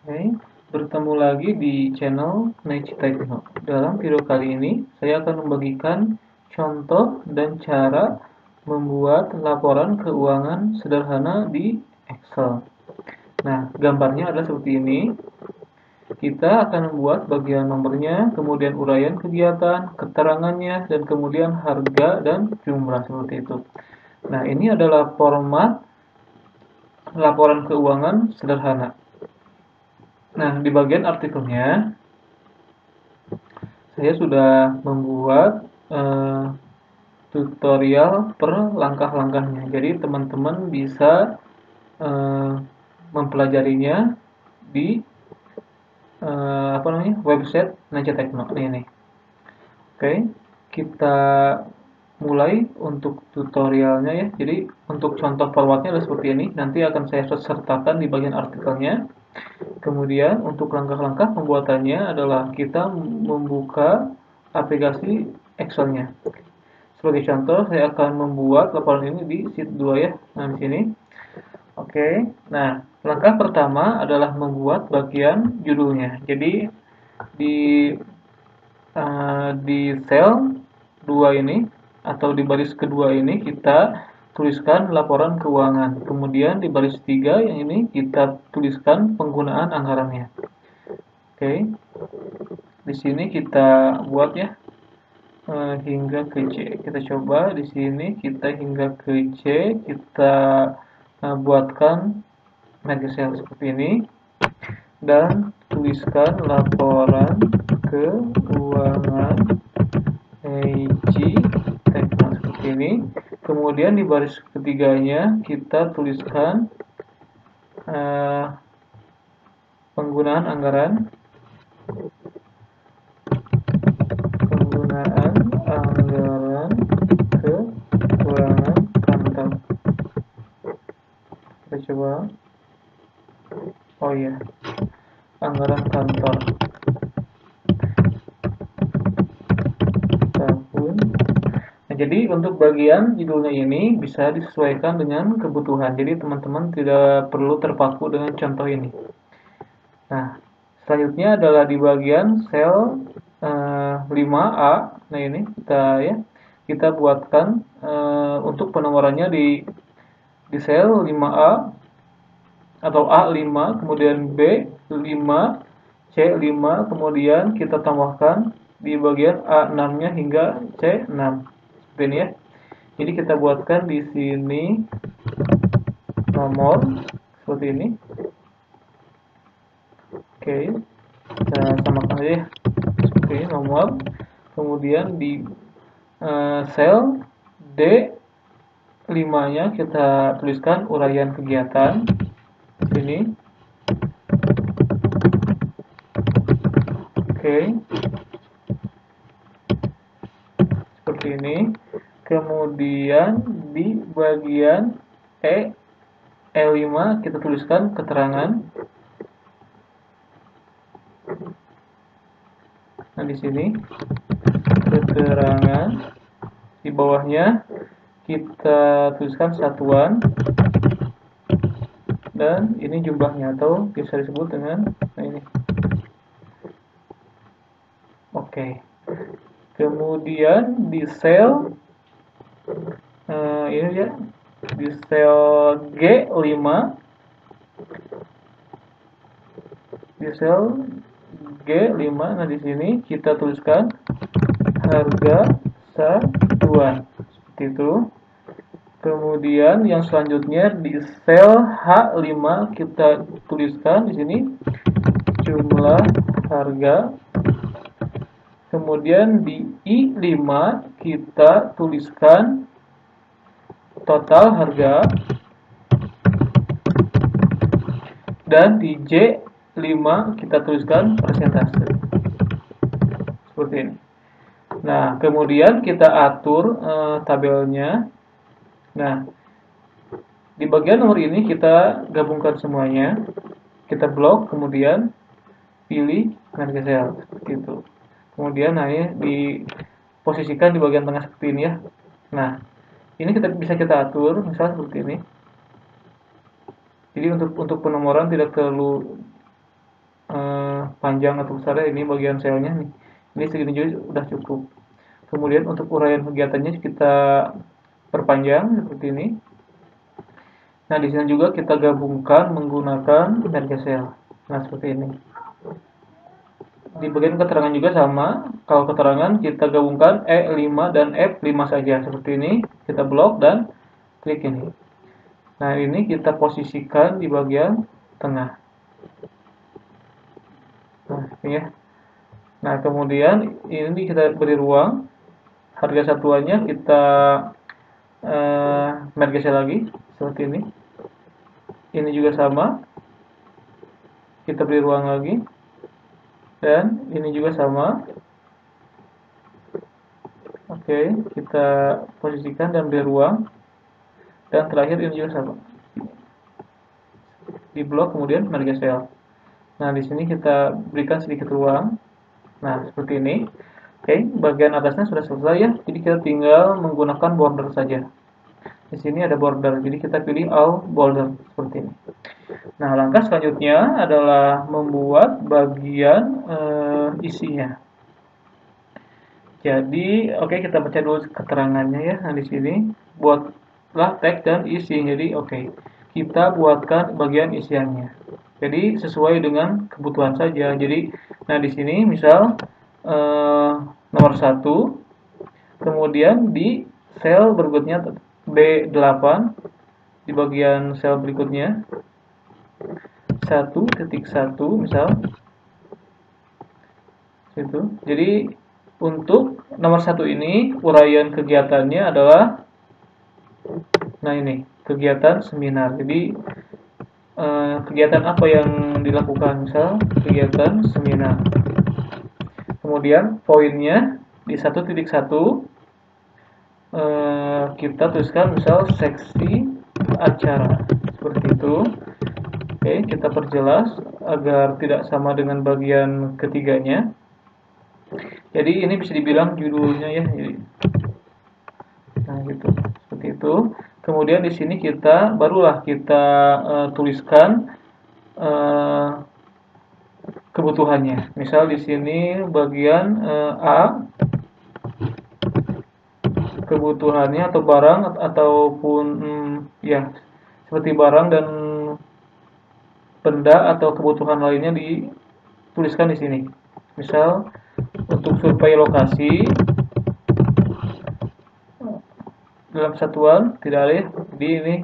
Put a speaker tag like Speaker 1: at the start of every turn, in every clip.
Speaker 1: Oke, bertemu lagi di channel Naichi Tekno. Dalam video kali ini, saya akan membagikan contoh dan cara membuat laporan keuangan sederhana di Excel. Nah, gambarnya adalah seperti ini. Kita akan membuat bagian nomornya, kemudian uraian kegiatan, keterangannya, dan kemudian harga dan jumlah seperti itu. Nah, ini adalah format laporan keuangan sederhana. Nah, di bagian artikelnya, saya sudah membuat tutorial per langkah-langkahnya. Jadi teman-teman bisa mempelajarinya di website Naichi Tekno ini. Oke, kita mulai untuk tutorialnya ya. Jadi untuk contoh formatnya adalah seperti ini. Nanti akan saya sertakan di bagian artikelnya. Kemudian untuk langkah-langkah pembuatannya adalah kita membuka aplikasi Excel-nya. Sebagai contoh, saya akan membuat laporan ini di sheet 2 ya. Nah, di sini. Oke. Nah, langkah pertama adalah membuat bagian judulnya. Jadi di sel 2 ini atau di baris kedua ini kita tuliskan laporan keuangan. Kemudian di baris 3 yang ini kita tuliskan penggunaan anggarannya. Oke. Di sini kita buat ya hingga ke C. Kita coba di sini kita hingga ke C, kita buatkan media sel seperti ini dan tuliskan laporan keuangan Naichi Tekno seperti ini. Kemudian di baris ketiganya kita tuliskan penggunaan anggaran keuangan kantor. Kita coba. Oh iya, anggaran kantor tahun. Nah, jadi untuk bagian judulnya ini bisa disesuaikan dengan kebutuhan. Jadi teman-teman tidak perlu terpaku dengan contoh ini. Nah, selanjutnya adalah di bagian sel 5A. Nah, ini kita buatkan untuk penomorannya di sel 5A atau A5, kemudian B5, C5, kemudian kita tambahkan di bagian A6-nya hingga C6. Seperti ini ya. Jadi kita buatkan di sini nomor seperti ini. Oke, kita samakan aja ya. Seperti ini nomor. Kemudian di sel D5-nya kita tuliskan uraian kegiatan di sini. Oke. Seperti ini. Kemudian di bagian E5 kita tuliskan keterangan. Nah, di sini keterangan, di bawahnya kita tuliskan satuan dan ini jumlahnya atau bisa disebut dengan ini. Oke. Kemudian di sel ini ya, di sel G5, di sel G5, nah di sini kita tuliskan harga satuan seperti itu. Kemudian yang selanjutnya di sel H5 kita tuliskan di sini jumlah harga. Kemudian di I5 kita tuliskan total harga. Dan di J5 kita tuliskan persentase. Seperti ini. Nah, kemudian kita atur tabelnya. Nah, di bagian nomor ini kita gabungkan semuanya. Kita blok, kemudian pilih harga sel seperti itu. Kemudian hanya diposisikan di bagian tengah seperti ini ya. Nah, ini bisa kita atur misalnya seperti ini. Jadi untuk penomoran tidak terlalu panjang atau besar, ini bagian selnya nih. Ini segini juga sudah cukup. Kemudian untuk uraian kegiatannya kita perpanjang seperti ini. Nah, di sini juga kita gabungkan menggunakan merge cell. Nah, seperti ini. Di bagian keterangan juga sama. Kalau keterangan kita gabungkan E5 dan F5 saja. Seperti ini. Kita blok dan klik ini. Nah, ini kita posisikan di bagian tengah. Nah, ini ya. Nah, kemudian ini kita beri ruang. Harga satuannya kita merge cell lagi. Seperti ini. Ini juga sama. Kita beri ruang lagi. Dan ini juga sama. Oke, kita posisikan dan beri ruang. Dan terakhir ini juga sama. Di blok kemudian merge cell. Nah, di sini kita berikan sedikit ruang. Nah, seperti ini. Oke, bagian atasnya sudah selesai ya. Jadi kita tinggal menggunakan border saja. Di sini ada border, jadi kita pilih all border seperti ini. Nah, langkah selanjutnya adalah membuat bagian isinya. Jadi, oke, kita baca dulu keterangannya ya. Nah, di sini buatlah tag dan isi. Jadi, oke, kita buatkan bagian isiannya. Jadi, sesuai dengan kebutuhan saja. Jadi, nah di sini misal nomor 1, kemudian di sel berikutnya B8, di bagian sel berikutnya 1.1 misal itu. Jadi untuk nomor 1 ini uraian kegiatannya adalah, nah ini kegiatan seminar. Jadi kegiatan apa yang dilakukan, misal kegiatan seminar. Kemudian poinnya di 1.1 kita tuliskan misal seksi acara seperti itu. Oke, kita perjelas agar tidak sama dengan bagian ketiganya. Jadi ini bisa dibilang judulnya ya. Nah, gitu. Seperti itu. Kemudian di sini kita barulah kita tuliskan kebutuhannya. Misal di sini bagian A, kebutuhannya atau barang ataupun ya seperti barang dan benda atau kebutuhan lainnya dituliskan di sini. Misal untuk survei lokasi dalam satuan tidak ada ya. Jadi ini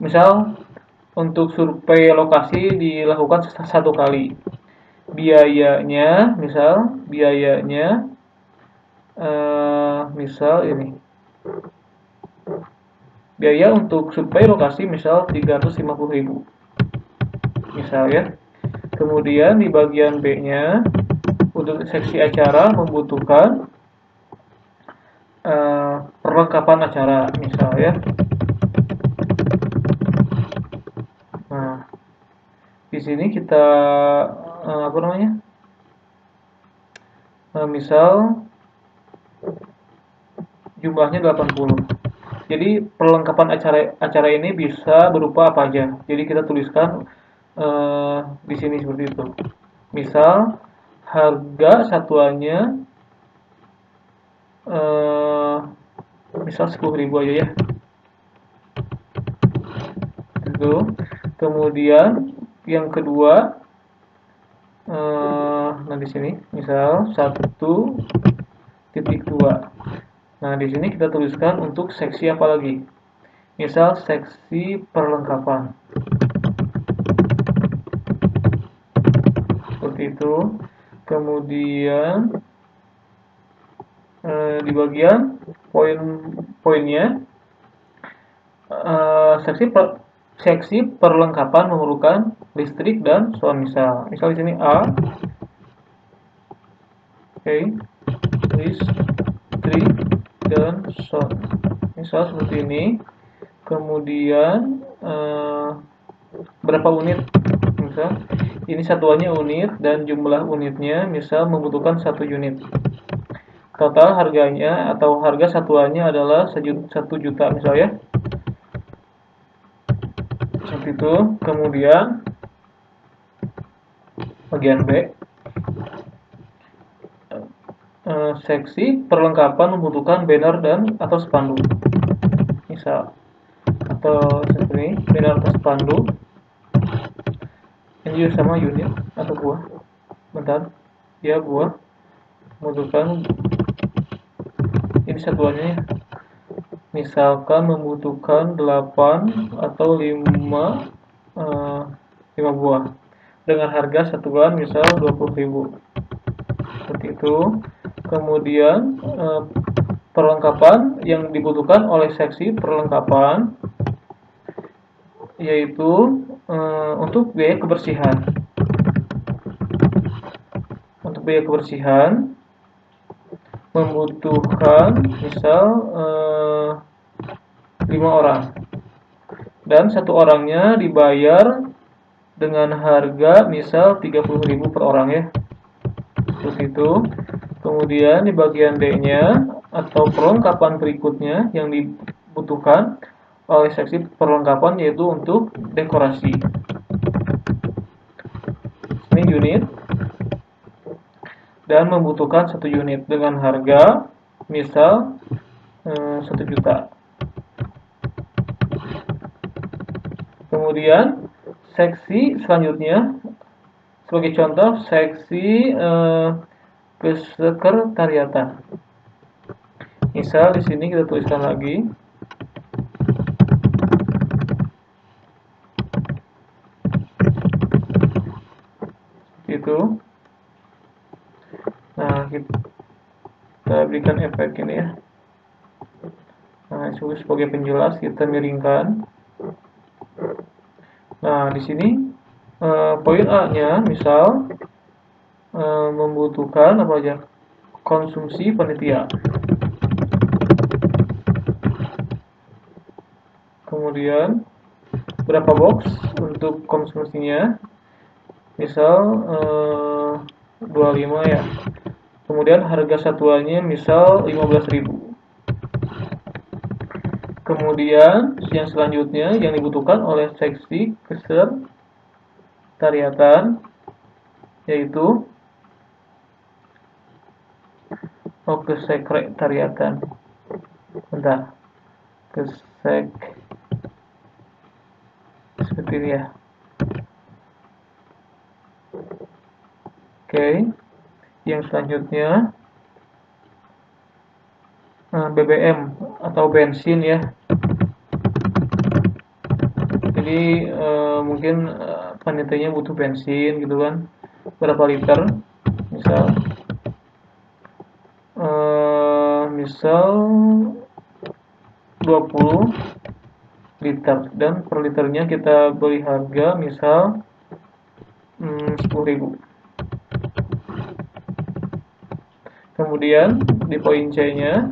Speaker 1: misal untuk survei lokasi dilakukan 1 kali. Biayanya misal misal ini. Biaya untuk survei lokasi misal 350.000. Misal ya. Kemudian di bagian B-nya untuk seksi acara membutuhkan perlengkapan acara misal ya. Nah, di sini kita apa namanya? Misal jumlahnya 80. Jadi perlengkapan acara ini bisa berupa apa aja. Jadi kita tuliskan di sini seperti itu. Misal harga satuannya misal 10.000 aja ya. Itu. Kemudian yang kedua nah di sini misal 1.2. Nah, di sini kita tuliskan untuk seksi apa lagi? Misal seksi perlengkapan. Seperti itu. Kemudian di bagian poin-poinnya seksi perlengkapan memerlukan listrik dan sound misal. Misal di sini A. Oke. Listrik dan sound. Misal seperti ini. Kemudian berapa unit? Misal ini satuannya unit dan jumlah unitnya misal membutuhkan 1 unit. Total harganya atau harga satuannya adalah 1 juta misalnya. Seperti itu. Kemudian Bagian B, seksi perlengkapan membutuhkan banner dan atau spanduk. Misal, atau seperti ini, banner atau spanduk. Ini juga sama unit atau buah. Bentar, ya buah. Membutuhkan, ini satuannya ya. Misalkan membutuhkan 8 atau 5 buah dengan harga satuan misal 20.000 seperti itu. Kemudian perlengkapan yang dibutuhkan oleh seksi perlengkapan yaitu untuk biaya kebersihan. Untuk biaya kebersihan membutuhkan misal 5 orang dan satu orangnya dibayar dengan harga misal 30.000 per orang ya, seperti itu. Kemudian di bagian D-nya atau perlengkapan berikutnya yang dibutuhkan oleh seksi perlengkapan yaitu untuk dekorasi. Ini unit dan membutuhkan 1 unit dengan harga misal 1 juta. Kemudian seksi selanjutnya sebagai contoh seksi kesekretariatan. Misal di sini kita tuliskan lagi itu. Nah, kita berikan efek ini ya. Nah, itu sebagai penjelas kita miringkan. Nah, di sini poin A-nya misal membutuhkan apa aja? Konsumsi panitia. Kemudian berapa box untuk konsumsinya? Misal 25 ya. Kemudian harga satuannya misal 15.000. Kemudian yang selanjutnya yang dibutuhkan oleh seksi kesekretariatan yaitu kesekretariatan. Bentar. Seperti ini ya. Oke. Yang selanjutnya BBM atau bensin ya. Jadi mungkin panitianya butuh bensin gitu kan, berapa liter misal 20 liter dan per liternya kita beli harga misal 10.000. Kemudian di poin C nya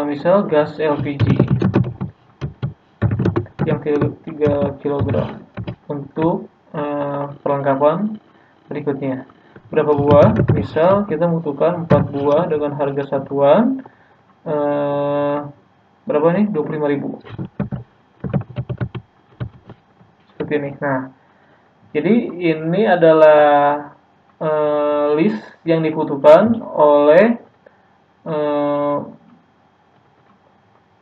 Speaker 1: misal gas LPG yang 3 kg untuk perlengkapan berikutnya. Berapa buah? Misal kita membutuhkan 4 buah dengan harga satuan berapa nih? 25.000. Seperti ini. Nah, jadi ini adalah list yang dibutuhkan oleh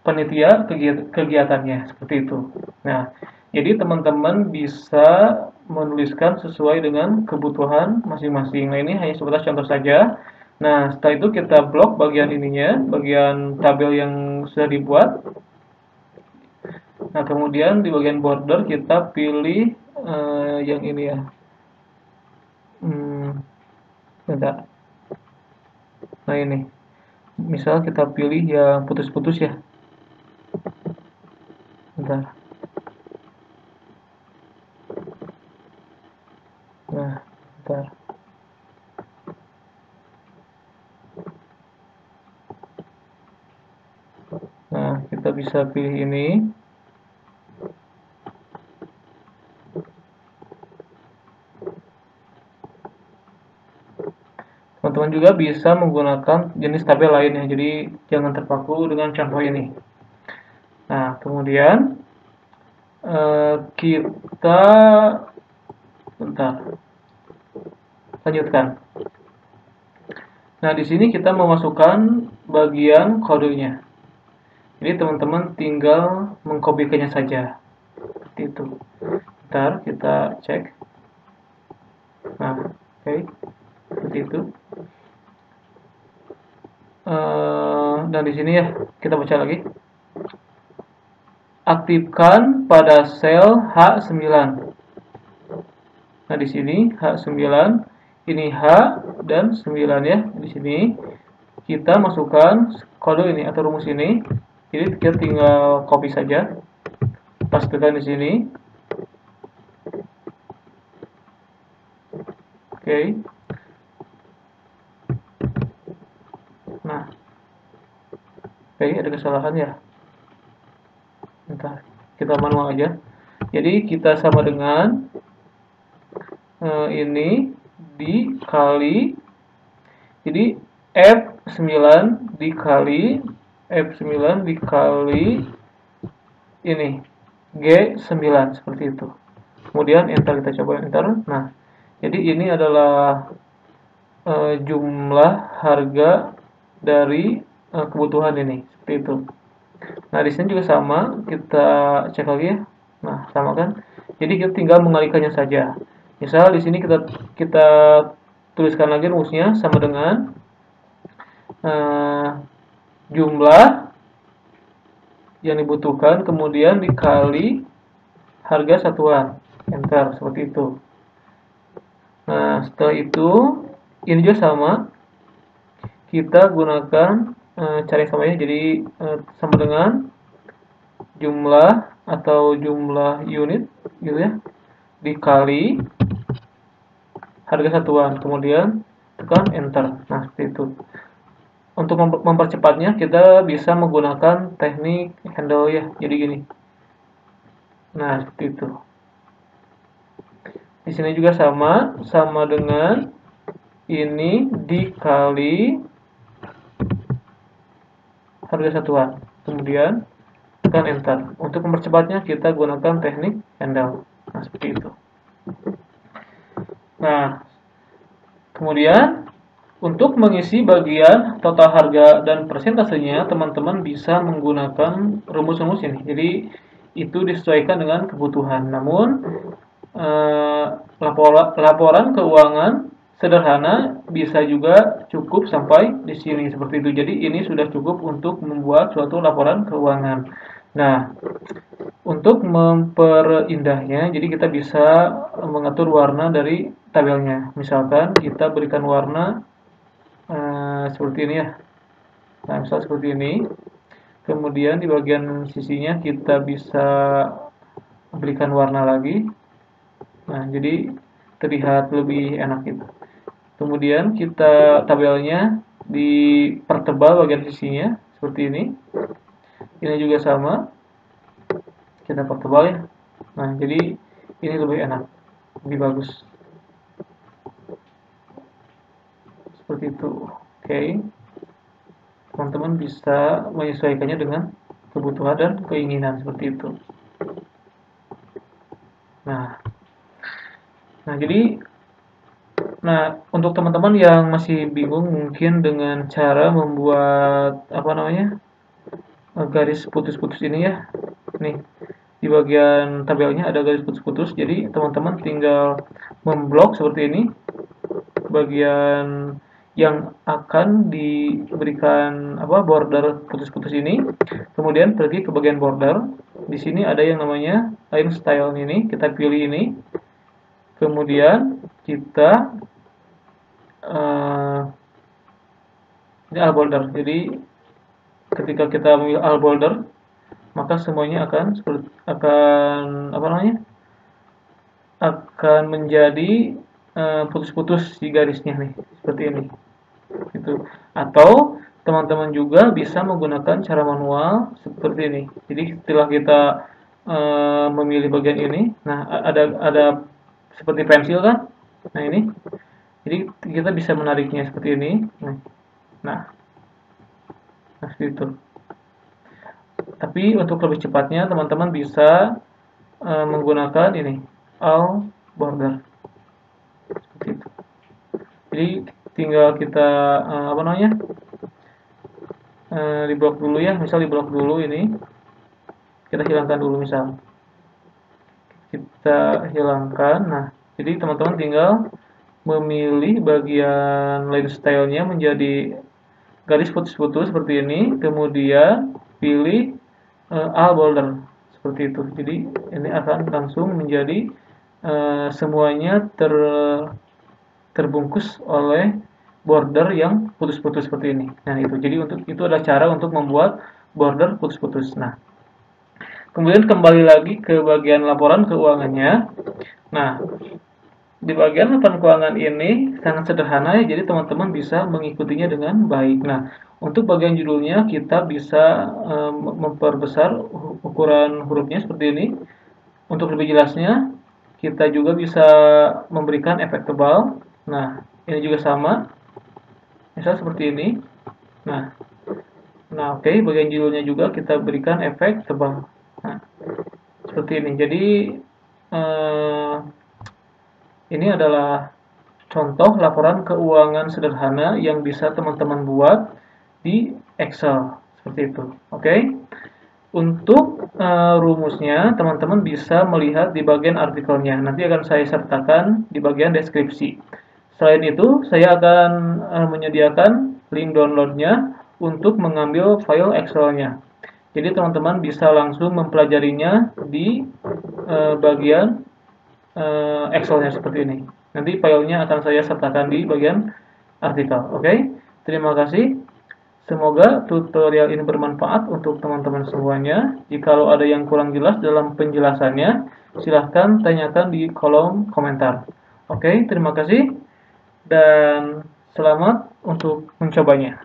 Speaker 1: panitia kegiatannya seperti itu. Nah, jadi teman-teman bisa menuliskan sesuai dengan kebutuhan masing-masing. Nah, ini hanya sebatas contoh saja. Nah, setelah itu kita blok bagian ininya, bagian tabel yang sudah dibuat. Nah, kemudian di bagian border kita pilih yang ini ya. Bentar. Nah, ini. Misal kita pilih yang putus-putus ya. Bentar. Nah, bentar. Nah, kita bisa pilih ini. Teman-teman juga bisa menggunakan jenis tabel lainnya, jadi jangan terpaku dengan contoh ini. Nah, kemudian kita Bentar, lanjutkan. Nah, di sini kita memasukkan bagian kodenya. Jadi teman-teman tinggal mengkopikannya saja. Seperti itu. Bentar, kita cek. Nah, oke. Seperti itu. Dan di sini ya, kita baca lagi. Aktifkan pada sel H9. Nah, di sini H9, ini H dan 9 ya. Di sini kita masukkan kode ini atau rumus ini. Jadi kita tinggal copy saja. Pastekan di sini. Oke. Nah. Oke, ada kesalahan ya. Bentar, kita manual aja. Jadi kita sama dengan ini dikali, jadi F9 dikali F9 dikali ini G9 seperti itu. Kemudian enter, kita coba enter. Nah, jadi ini adalah jumlah harga dari kebutuhan ini seperti itu. Nah, di sini juga sama, kita cek lagi ya. Nah, sama kan? Jadi kita tinggal mengalikannya saja. Misal di sini kita tuliskan lagi rumusnya sama dengan jumlah yang dibutuhkan kemudian dikali harga satuan. Enter, seperti itu. Nah, setelah itu ini juga sama. Kita gunakan cara yang sama ya. Jadi sama dengan jumlah atau jumlah unit gitu ya dikali harga satuan, kemudian tekan enter. Nah, seperti itu. Untuk mempercepatnya kita bisa menggunakan teknik handle ya, jadi gini. Nah, seperti itu. Di sini juga sama dengan ini dikali harga satuan, kemudian tekan enter. Untuk mempercepatnya kita gunakan teknik handle. Nah, seperti itu. Nah, kemudian untuk mengisi bagian total harga dan persentasenya, teman-teman bisa menggunakan rumus-rumus ini. Jadi itu disesuaikan dengan kebutuhan. Namun laporan keuangan sederhana bisa juga cukup sampai di sini seperti itu. Jadi ini sudah cukup untuk membuat suatu laporan keuangan. Nah, untuk memperindahnya, jadi kita bisa mengatur warna dari tabelnya. Misalkan kita berikan warna seperti ini ya. Nah, misal seperti ini. Kemudian di bagian sisinya kita bisa berikan warna lagi. Nah, jadi terlihat lebih enak gitu. Kemudian kita tabelnya dipertebal bagian sisinya seperti ini. Ini juga sama. Kita pertebal ya. Nah, jadi ini lebih enak, lebih bagus. Seperti itu. Oke. Teman-teman bisa menyesuaikannya dengan kebutuhan dan keinginan seperti itu. Nah, jadi untuk teman-teman yang masih bingung mungkin dengan cara membuat garis putus-putus ini ya. Nih, di bagian tabelnya ada garis putus-putus. Jadi teman-teman tinggal memblok seperti ini bagian yang akan diberikan border putus-putus ini. Kemudian pergi ke bagian border. Di sini ada yang namanya line style ini, kita pilih ini. Kemudian kita ini all border. Jadi ketika kita memilih all border, maka semuanya akan menjadi putus-putus di garisnya nih, seperti ini. Gitu. Atau teman-teman juga bisa menggunakan cara manual seperti ini. Jadi setelah kita memilih bagian ini, nah ada seperti pensil kan? Nah, ini. Jadi kita bisa menariknya seperti ini. Nah, seperti itu. Tapi untuk lebih cepatnya teman-teman bisa menggunakan ini all border. seperti itu. Jadi tinggal kita di blok dulu ya, misal di blok dulu ini kita hilangkan dulu, misal kita hilangkan. Nah, jadi teman-teman tinggal memilih bagian line style-nya menjadi garis putus-putus seperti ini, kemudian pilih all border seperti itu. Jadi ini akan langsung menjadi semuanya terbungkus oleh border yang putus-putus seperti ini. Nah, jadi itu adalah cara untuk membuat border putus-putus. Nah, kemudian kembali lagi ke bagian laporan keuangannya. Nah, di bagian laporan keuangan ini sangat sederhana ya, jadi teman-teman bisa mengikutinya dengan baik. Nah, untuk bagian judulnya kita bisa memperbesar ukuran hurufnya seperti ini. Untuk lebih jelasnya, kita juga bisa memberikan efek tebal. Nah, ini juga sama. Misal seperti ini. Nah, oke, bagian judulnya juga kita berikan efek tebal. Nah, seperti ini. Jadi ini adalah contoh laporan keuangan sederhana yang bisa teman-teman buat di Excel seperti itu. Oke. Untuk rumusnya teman-teman bisa melihat di bagian artikelnya. Nanti akan saya sertakan di bagian deskripsi. Selain itu, saya akan menyediakan link downloadnya untuk mengambil file Excel-nya. Jadi teman-teman bisa langsung mempelajarinya di bagian Excel-nya seperti ini. Nanti filenya akan saya sertakan di bagian artikel. Oke, terima kasih. Semoga tutorial ini bermanfaat untuk teman-teman semuanya. Jika ada yang kurang jelas dalam penjelasannya, silahkan tanyakan di kolom komentar. Oke, terima kasih dan selamat untuk mencobanya.